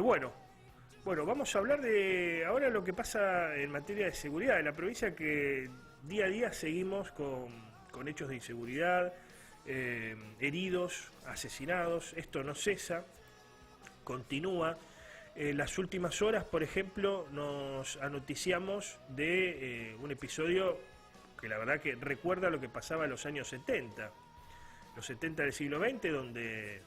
Bueno, vamos a hablar de ahora lo que pasa en materia de seguridad en la provincia, que día a día seguimos con hechos de inseguridad, heridos, asesinados. Esto no cesa, continúa. Las últimas horas, por ejemplo, nos anoticiamos de un episodio que la verdad que recuerda lo que pasaba en los años 70, los 70 del siglo XX, donde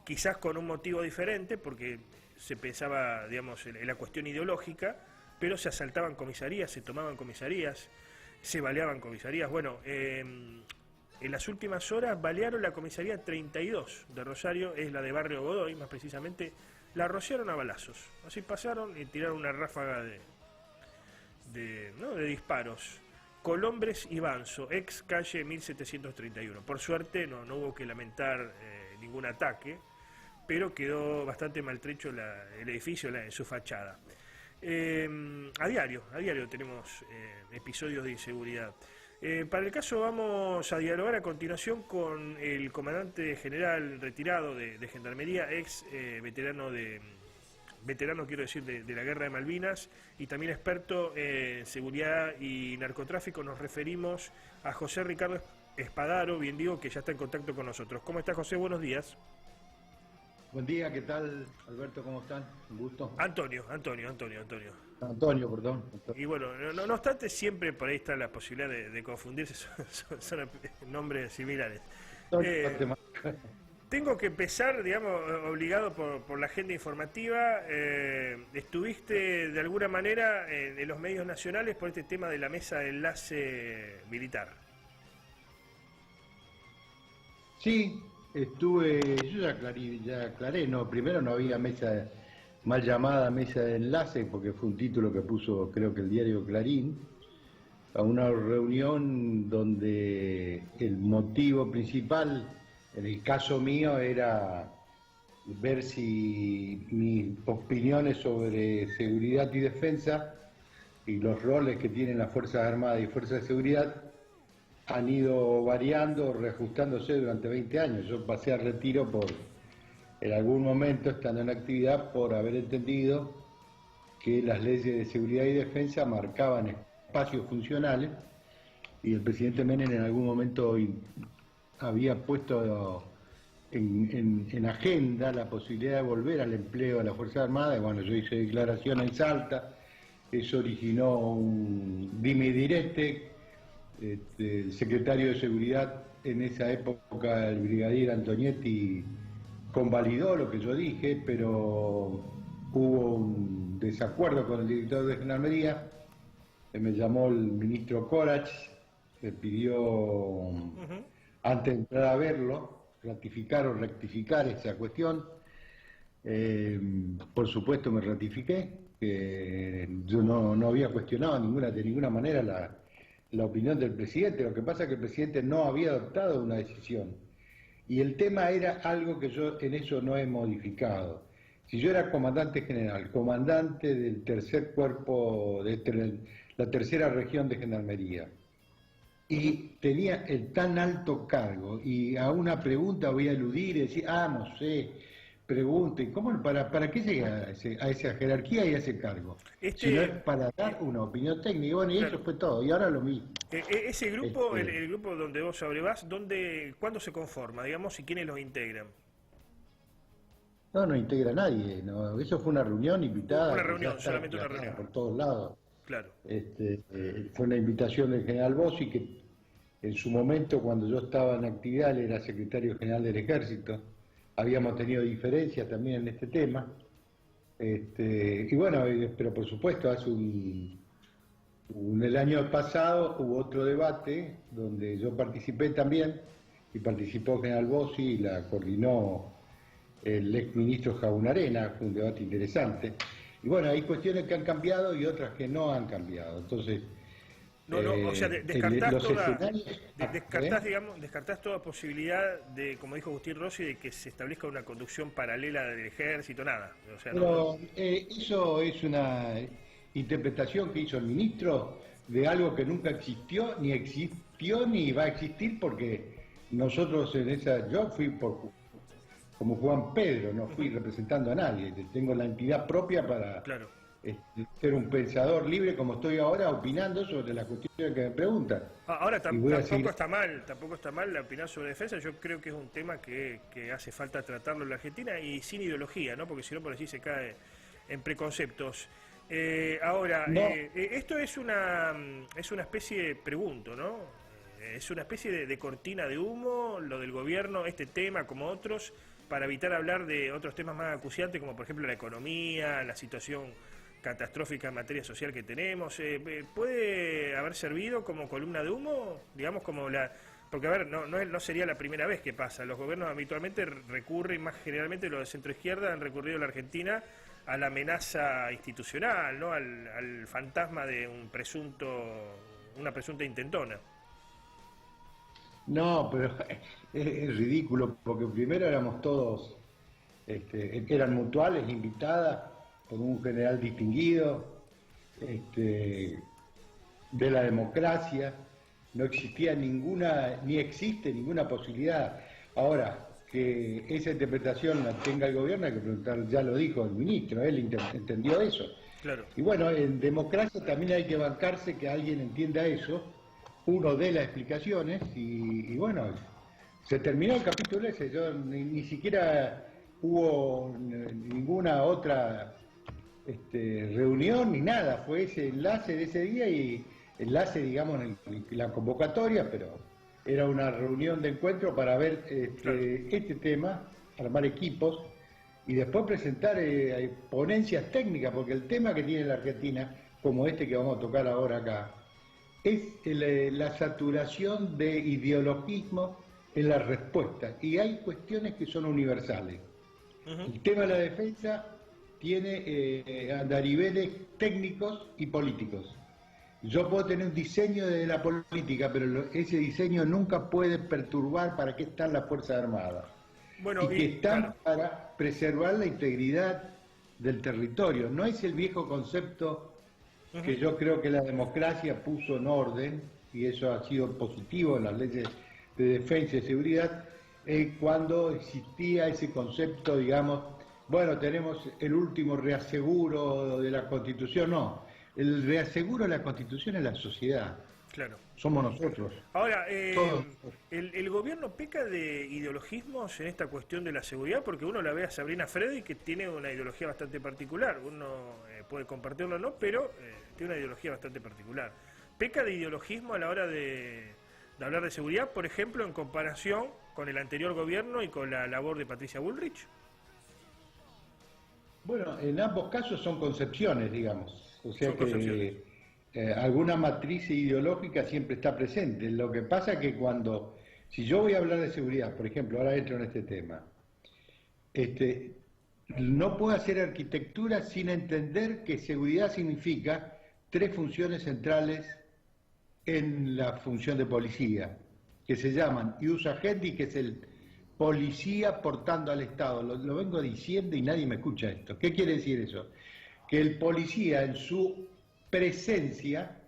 quizás con un motivo diferente, porque se pensaba, digamos, en la cuestión ideológica, pero se asaltaban comisarías, se tomaban comisarías, se baleaban comisarías. Bueno, en las últimas horas balearon la comisaría 32 de Rosario, es la de Barrio Godoy, más precisamente, la rociaron a balazos. Así pasaron y tiraron una ráfaga de disparos. Colombres y Banzo, ex calle 1731. Por suerte no hubo que lamentar ningún ataque, pero quedó bastante maltrecho el edificio en su fachada. A diario tenemos episodios de inseguridad. Para el caso vamos a dialogar a continuación con el comandante general retirado de Gendarmería, ex veterano de la Guerra de Malvinas y también experto en seguridad y narcotráfico. Nos referimos a José Ricardo Espadaro, bien digo, que ya está en contacto con nosotros. ¿Cómo está, José? Buenos días. Buen día, ¿qué tal, Alberto? ¿Cómo están? Un gusto. Antonio, perdón. Y bueno, no obstante, siempre por ahí está la posibilidad de confundirse, son nombres similares. Tengo que empezar, digamos, obligado por la agenda informativa. Estuviste de alguna manera en los medios nacionales por este tema de la mesa de enlace militar. Sí, estuve, yo ya aclaré, no, primero no había mesa, mal llamada mesa de enlace, porque fue un título que puso, creo que el diario Clarín, a una reunión donde el motivo principal, en el caso mío, era ver si mis opiniones sobre seguridad y defensa y los roles que tienen las Fuerzas Armadas y Fuerzas de Seguridad han ido variando, reajustándose durante 20 años. Yo pasé a retiro en algún momento, estando en actividad, por haber entendido que las leyes de seguridad y defensa marcaban espacios funcionales y el presidente Menem en algún momento había puesto en agenda la posibilidad de volver al empleo de las Fuerzas Armadas. Y bueno, yo hice declaración en Salta, eso originó un dime y direte. El secretario de Seguridad en esa época, el brigadier Antonietti, convalidó lo que yo dije, pero hubo un desacuerdo con el director de Gendarmería. Me llamó el ministro Corach, me pidió, antes de entrar a verlo, ratificar o rectificar esa cuestión. Por supuesto me ratifiqué, yo no había cuestionado de ninguna manera la opinión del presidente. Lo que pasa es que el presidente no había adoptado una decisión y el tema era algo que yo en eso no he modificado. Si yo era comandante general, comandante del tercer cuerpo, la tercera región de Gendarmería, y tenía el tan alto cargo, y a una pregunta voy a eludir y decir, no sé, pregunte, ¿cómo, para qué llega a esa jerarquía y a ese cargo? Si no es para dar una opinión técnica. Bueno, y claro, eso fue todo, y ahora lo mismo. Ese grupo, el grupo donde vos abrevás, ¿cuándo se conforma, digamos, y quiénes los integran? No integra a nadie, no, eso fue una reunión invitada. Una reunión, solamente una reunión. Por todos lados. Claro. Fue una invitación del general Bossi, que en su momento, cuando yo estaba en actividad, él era secretario general del Ejército. Habíamos tenido diferencias también en este tema. Y bueno, pero por supuesto, el año pasado hubo otro debate donde yo participé también, y participó el general Bossi y la coordinó el exministro Jaunarena. Fue un debate interesante. Y bueno, hay cuestiones que han cambiado y otras que no han cambiado. Entonces, o sea, descartás toda posibilidad de, como dijo Agustín Rossi, de que se establezca una conducción paralela del ejército, nada. O sea, pero eso es una interpretación que hizo el ministro de algo que nunca existió ni va a existir, porque nosotros yo fui como Juan Pedro, no fui representando a nadie, tengo la entidad propia para Claro. ser un pensador libre como estoy ahora opinando sobre las cuestiones que me preguntan. Ahora Y voy a tampoco seguir. tampoco está mal la opinar sobre defensa. Yo creo que es un tema que hace falta tratarlo en la Argentina y sin ideología, ¿no? Porque si no, por así se cae en preconceptos. Ahora, No. esto es una especie, pregunto, ¿no? Es una especie de cortina de humo, lo del gobierno, este tema como otros, para evitar hablar de otros temas más acuciantes, como por ejemplo la economía, la situación catastrófica en materia social que tenemos. ¿Puede haber servido como columna de humo? Digamos como la... Porque, a ver, no sería la primera vez que pasa. Los gobiernos habitualmente recurren, más generalmente los de centro-izquierda han recurrido a la Argentina a la amenaza institucional, ¿no? Al fantasma de una presunta intentona. No, pero es ridículo, porque primero éramos todos, eran mutuales, invitadas por un general distinguido, de la democracia, no existía ninguna, ni existe ninguna posibilidad. Ahora, que esa interpretación la tenga el gobierno, hay que preguntar, ya lo dijo el ministro, él entendió eso. Claro. Y bueno, en democracia también hay que bancarse que alguien entienda eso, uno dé las explicaciones y bueno, se terminó el capítulo ese, yo ni siquiera hubo ninguna otra reunión ni nada, fue ese enlace de ese día y enlace, digamos, en la convocatoria, pero era una reunión de encuentro para ver este tema, armar equipos y después presentar ponencias técnicas, porque el tema que tiene la Argentina, como este que vamos a tocar ahora acá, es la saturación de ideologismo en la respuesta, y hay cuestiones que son universales. El tema de la defensa tiene andariveles técnicos y políticos. Yo puedo tener un diseño de la política, pero ese diseño nunca puede perturbar para qué están las Fuerzas Armadas. Bueno, y que están claro, para preservar la integridad del territorio. No es el viejo concepto que yo creo que la democracia puso en orden, y eso ha sido positivo en las leyes de defensa y seguridad, cuando existía ese concepto, digamos, bueno, tenemos el último reaseguro de la Constitución. No, el reaseguro de la Constitución es la sociedad. claro. Somos nosotros. Ahora, Todos. el gobierno peca de ideologismos en esta cuestión de la seguridad, porque uno la ve a Sabrina Freddy, que tiene una ideología bastante particular. Uno puede compartirlo o no, pero tiene una ideología bastante particular. ¿Peca de ideologismo a la hora de hablar de seguridad, por ejemplo, en comparación con el anterior gobierno y con la labor de Patricia Bullrich? Bueno, en ambos casos son concepciones, digamos. O sea Son que concepciones. alguna matriz ideológica siempre está presente. Lo que pasa es que si yo voy a hablar de seguridad, por ejemplo, ahora entro en este tema, no puedo hacer arquitectura sin entender que seguridad significa tres funciones centrales en la función de policía, que se llaman ius agendi, que es el policía portando al Estado. Lo vengo diciendo y nadie me escucha esto. ¿Qué quiere decir eso? Que el policía en su presencia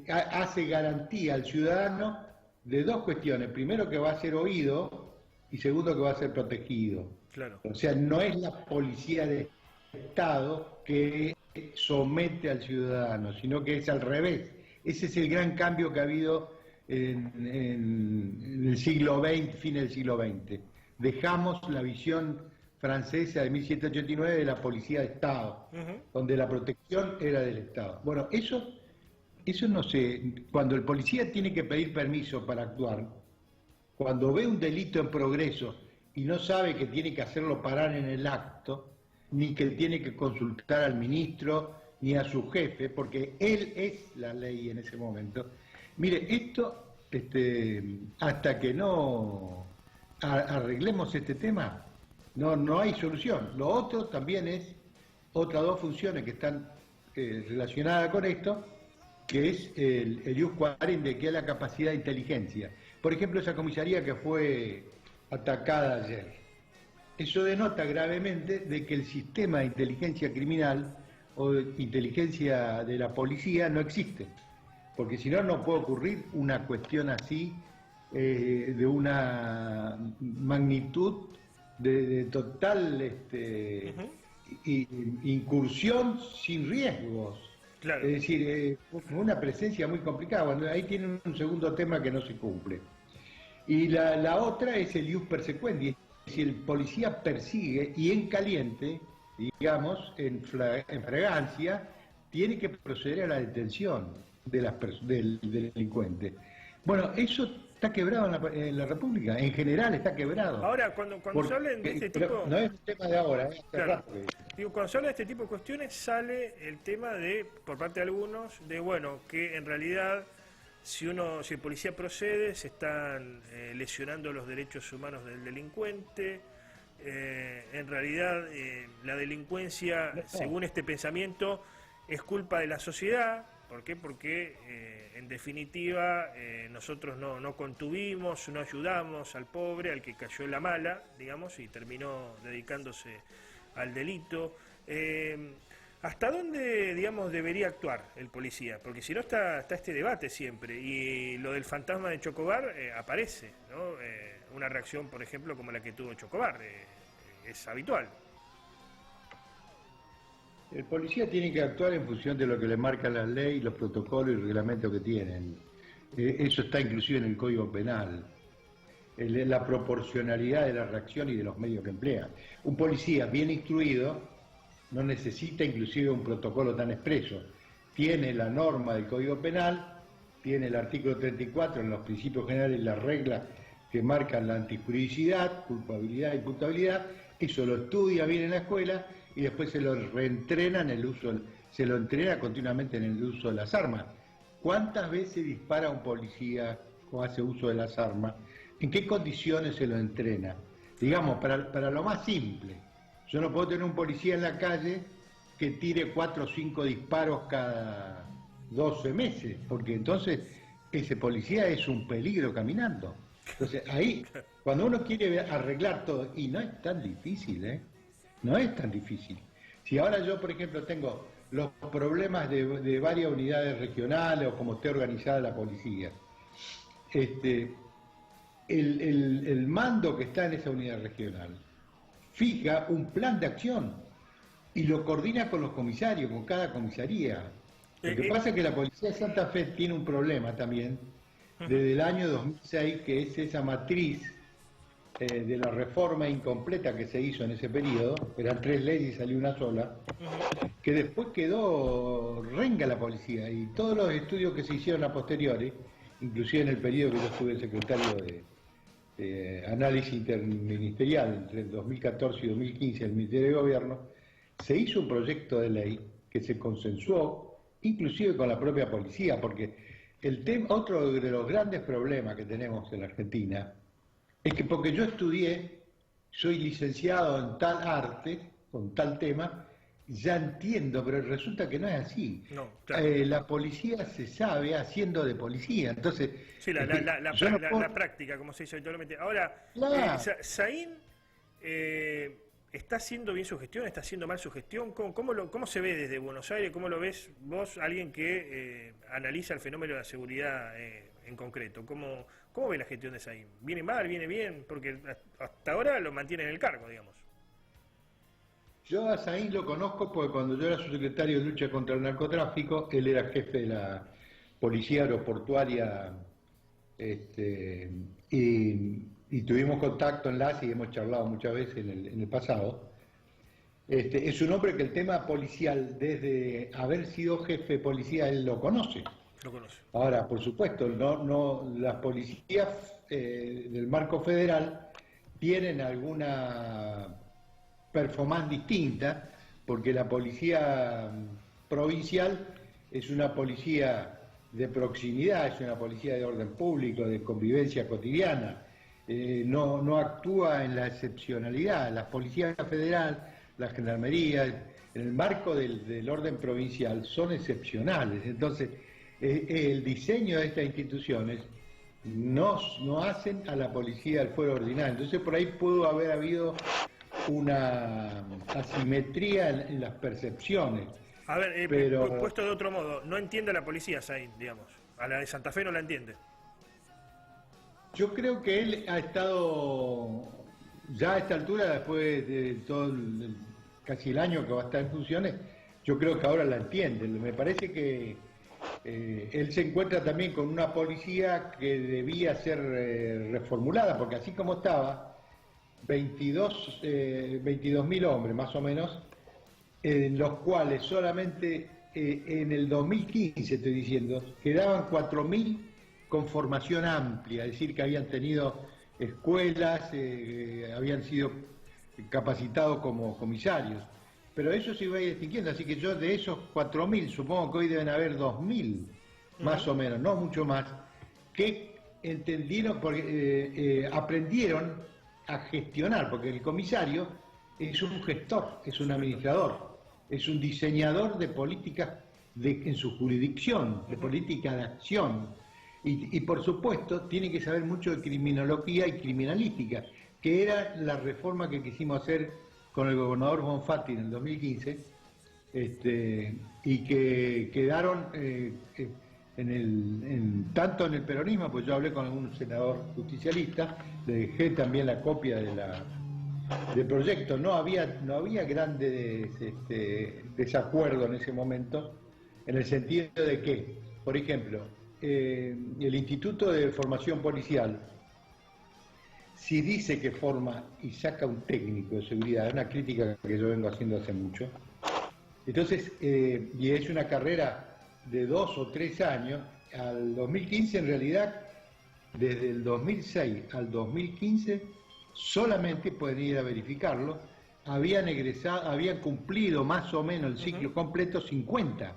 hace garantía al ciudadano de dos cuestiones. Primero, que va a ser oído, y segundo, que va a ser protegido. Claro. O sea, no es la policía de Estado que somete al ciudadano, sino que es al revés. Ese es el gran cambio que ha habido en el siglo XX, fin del siglo XX. Dejamos la visión francesa de 1789 de la policía de Estado, donde la protección era del Estado. Bueno, eso no sé, cuando el policía tiene que pedir permiso para actuar, cuando ve un delito en progreso y no sabe que tiene que hacerlo parar en el acto, ni que tiene que consultar al ministro ni a su jefe, porque él es la ley en ese momento. Mire, esto, hasta que no arreglemos este tema, no hay solución. Lo otro también es otras dos funciones que están relacionadas con esto, que es el ius quarende, que es la capacidad de inteligencia. Por ejemplo, esa comisaría que fue atacada ayer. Eso denota gravemente de que el sistema de inteligencia criminal o de inteligencia de la policía no existe. Porque si no, no puede ocurrir una cuestión así de una magnitud de total incursión sin riesgos. Claro. Es decir, una presencia muy complicada. Bueno, ahí tiene un segundo tema que no se cumple. Y la otra es el ius persequendi. Si el policía persigue y en caliente, digamos, en fragancia, tiene que proceder a la detención del delincuente. Bueno, eso está quebrado en la República, en general está quebrado. Ahora, cuando se hablan de este tipo... No es un tema de ahora, claro. Digo, cuando se habla de este tipo de cuestiones sale el tema de, por parte de algunos, de bueno, que en realidad si el policía procede, se están lesionando los derechos humanos del delincuente. En realidad la delincuencia, según este pensamiento, es culpa de la sociedad. ¿Por qué? Porque en definitiva nosotros no contuvimos, no ayudamos al pobre, al que cayó en la mala, digamos, y terminó dedicándose al delito. ¿Hasta dónde, digamos, debería actuar el policía? Porque si no está este debate siempre, y lo del fantasma de Chocobar aparece, ¿no? Una reacción, por ejemplo, como la que tuvo Chocobar, es habitual. El policía tiene que actuar en función de lo que le marcan las leyes, los protocolos y el reglamento que tienen. Eso está inclusive en el Código Penal. La proporcionalidad de la reacción y de los medios que emplea. Un policía bien instruido no necesita inclusive un protocolo tan expreso. Tiene la norma del Código Penal, tiene el artículo 34 en los principios generales y las reglas que marcan la antijuridicidad, culpabilidad y imputabilidad. Eso lo estudia bien en la escuela y después se lo reentrena en el uso, se lo entrena continuamente en el uso de las armas. ¿Cuántas veces dispara un policía o hace uso de las armas? ¿En qué condiciones se lo entrena? Digamos, para lo más simple. Yo no puedo tener un policía en la calle que tire 4 o 5 disparos cada 12 meses, porque entonces ese policía es un peligro caminando. Entonces ahí, cuando uno quiere arreglar todo, y no es tan difícil, no es tan difícil. Si ahora yo, por ejemplo, tengo los problemas de varias unidades regionales o como esté organizada la policía, el mando que está en esa unidad regional fija un plan de acción y lo coordina con los comisarios, con cada comisaría. Lo que pasa es que la Policía de Santa Fe tiene un problema también desde el año 2006, que es esa matriz de la reforma incompleta que se hizo en ese periodo, eran 3 leyes y salió una sola, que después quedó renga la policía, y todos los estudios que se hicieron a posteriori, inclusive en el periodo que yo estuve el secretario de análisis interministerial entre el 2014 y 2015 el Ministerio de Gobierno, se hizo un proyecto de ley que se consensuó inclusive con la propia policía, porque otro de los grandes problemas que tenemos en la Argentina es que porque yo estudié, soy licenciado en tal arte, con tal tema, ya entiendo, pero resulta que no es así. No, claro. La policía se sabe haciendo de policía, entonces... Sí, la práctica, como se dice habitualmente. Ahora, claro. Saín está haciendo bien su gestión, está haciendo mal su gestión. ¿Cómo se ve desde Buenos Aires? ¿Cómo lo ves vos, alguien que analiza el fenómeno de la seguridad en concreto? ¿Cómo ve la gestión de Saín? ¿Viene mal, viene bien? Porque hasta ahora lo mantiene en el cargo, digamos. Yo a Saín lo conozco porque cuando yo era su secretario de lucha contra el narcotráfico, él era jefe de la policía aeroportuaria, y tuvimos contacto, enlace, y hemos charlado muchas veces en el pasado. Es un hombre que el tema policial, desde haber sido jefe de policía, él lo conoce. Lo conoce. Ahora, por supuesto, las policías del marco federal tienen alguna performance distinta, porque la policía provincial es una policía de proximidad, es una policía de orden público, de convivencia cotidiana, no actúa en la excepcionalidad. La policía federal, la gendarmería, en el marco del orden provincial son excepcionales. Entonces, el diseño de estas instituciones no hacen a la policía del fuero ordinario. Entonces, por ahí pudo haber habido una asimetría en las percepciones. A ver, pero... puesto de otro modo, no entiende a la policía, Saín, digamos. A la de Santa Fe no la entiende. Yo creo que él ha estado, ya a esta altura, después de todo casi el año que va a estar en funciones, yo creo que ahora la entiende. Me parece que él se encuentra también con una policía que debía ser reformulada, porque así como estaba, 22.000 hombres más o menos, en los cuales solamente en el 2015, estoy diciendo, quedaban 4.000 con formación amplia, es decir, que habían tenido escuelas, habían sido capacitados como comisarios. Pero eso se iba a ir extinguiendo, así que yo de esos 4.000, supongo que hoy deben haber 2.000, más o menos, no mucho más, que entendieron, porque aprendieron a gestionar, porque el comisario es un gestor, es un administrador, es un diseñador de políticas en su jurisdicción, de política de acción. Y por supuesto tiene que saber mucho de criminología y criminalística, que era la reforma que quisimos hacer con el gobernador Bonfatti en el 2015, y que quedaron tanto en el peronismo, pues yo hablé con algún senador justicialista, le dejé también la copia del proyecto. No había grandes desacuerdo en ese momento, en el sentido de que, por ejemplo, el Instituto de Formación Policial, si dice que forma y saca un técnico de seguridad, es una crítica que yo vengo haciendo hace mucho, entonces, y es una carrera de 2 o 3 años, al 2015 en realidad, desde el 2006 al 2015, solamente pueden ir a verificarlo, habían cumplido más o menos el ciclo completo 50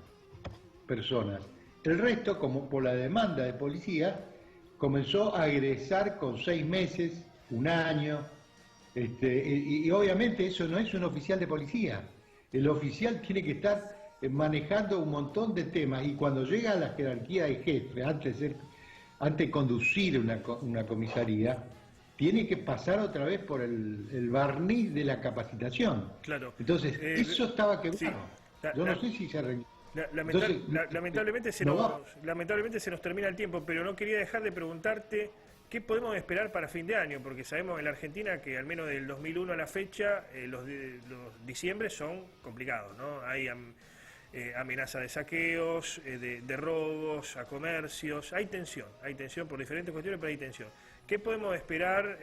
personas. El resto, como por la demanda de policía, comenzó a egresar con 6 meses, 1 año, y obviamente eso no es un oficial de policía. El oficial tiene que estar manejando un montón de temas, y cuando llega a la jerarquía de jefe, antes de conducir una comisaría, tiene que pasar otra vez por el barniz de la capacitación. Claro. Entonces, eso estaba quebrado. Sí. Yo no sé si se arregló. Lamentablemente se nos termina el tiempo, pero no quería dejar de preguntarte qué podemos esperar para fin de año, porque sabemos en la Argentina que al menos del 2001 a la fecha los diciembre son complicados, ¿no? Hay amenaza de saqueos, de robos a comercios, hay tensión por diferentes cuestiones, pero hay tensión. ¿Qué podemos esperar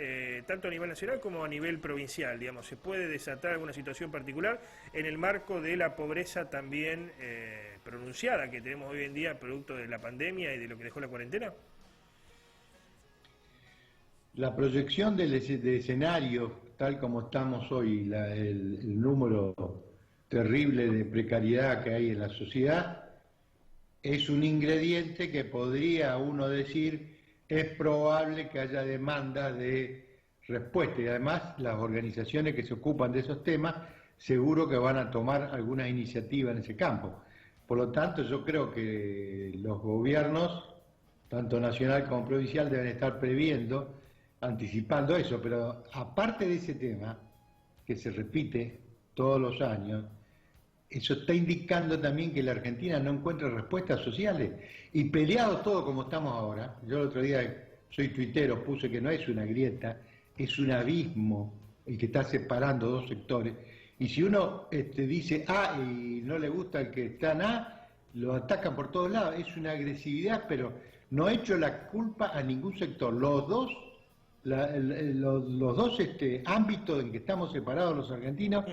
tanto a nivel nacional como a nivel provincial? Digamos, ¿se puede desatar alguna situación particular en el marco de la pobreza también pronunciada que tenemos hoy en día producto de la pandemia y de lo que dejó la cuarentena? La proyección de escenario, tal como estamos hoy, el número terrible de precariedad que hay en la sociedad, es un ingrediente que podría uno decir es probable que haya demanda de respuesta, y además las organizaciones que se ocupan de esos temas seguro que van a tomar alguna iniciativa en ese campo. Por lo tanto, yo creo que los gobiernos, tanto nacional como provincial, deben estar previendo, anticipando eso, pero aparte de ese tema, que se repite todos los años, eso está indicando también que la Argentina no encuentra respuestas sociales, y peleado todo como estamos ahora. Yo el otro día, soy tuitero, puse que no es una grieta, es un abismo el que está separando dos sectores, y si uno dice A y no le gusta el que está en A, lo atacan por todos lados. Es una agresividad, pero no ha hecho la culpa a ningún sector. Los dos ámbitos en que estamos separados los argentinos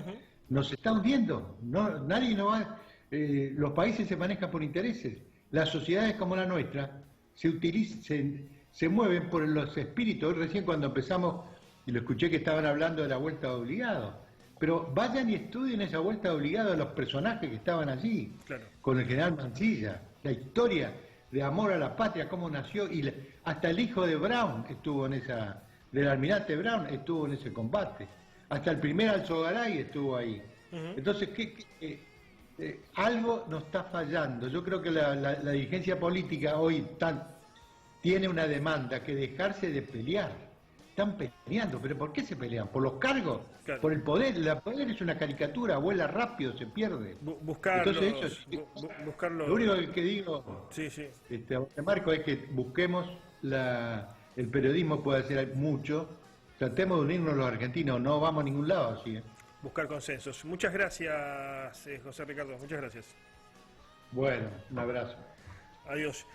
nos están viendo. Nadie no va. Los países se manejan por intereses. Las sociedades como la nuestra se mueven por los espíritus. Hoy recién cuando empezamos, y lo escuché que estaban hablando de la vuelta de obligados, pero vayan y estudien esa vuelta de obligados de los personajes que estaban allí, claro, con el general Mansilla, la historia de amor a la patria, cómo nació, y hasta el hijo de Brown estuvo en del almirante Brown estuvo en ese combate, hasta el primer Alzogaray estuvo ahí. Entonces, algo nos está fallando. Yo creo que la dirigencia política hoy tiene una demanda, que dejarse de pelear. Están peleando, pero ¿por qué se pelean? ¿Por los cargos? Claro. ¿Por el poder? El poder es una caricatura, vuela rápido, se pierde. Entonces, lo único que digo, Marco, es que busquemos el periodismo puede hacer mucho. Tratemos de unirnos los argentinos, no vamos a ningún lado así. Buscar consensos. Muchas gracias, José Ricardo, muchas gracias. Bueno, un abrazo. Adiós.